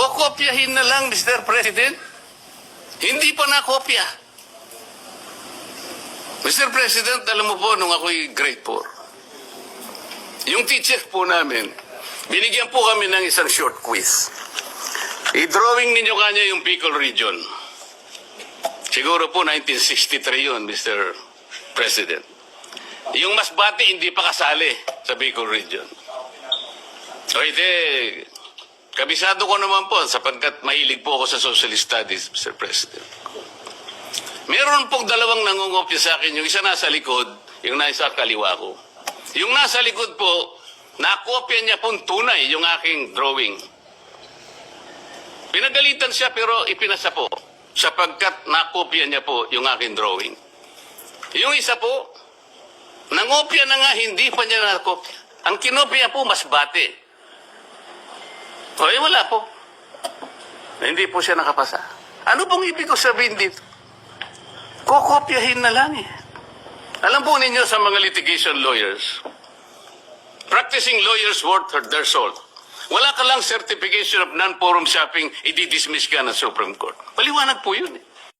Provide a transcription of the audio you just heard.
Kokopyahin na lang, Mr. President. Hindi pa nakopya. Mr. President, alam mo po, nung ako'y grade 4, yung teacher po namin, binigyan po kami ng isang short quiz. I-drawing ninyo kanya yung Bicol region. Siguro po 1963 yun, Mr. President. Yung Masbate hindi pa kasali sa Bicol region. O ite, kabisado ko naman po sapagkat mahilig po ako sa social studies, Mr. President. Meron pong dalawang nangungopya sa akin. Yung isa nasa likod, yung nasa kaliwa ko. Yung nasa likod po, nakopya niya pong tunay yung aking drawing. Pinagalitan siya pero ipinasa po sapagkat nakopya niya po yung aking drawing. Yung isa po, nangopya na nga, hindi pa niya nakopya. Ang kinopya po, Masbate. O, wala po. Hindi po siya nakapasa. Ano pong ibig ko sabihin dito? Kokopyahin na lang eh. Alam po ninyo sa mga litigation lawyers, practicing lawyers worth their salt. Wala ka lang certification of non-forum shopping, i-dismiss ka ng Supreme Court. Paliwanag po yun eh.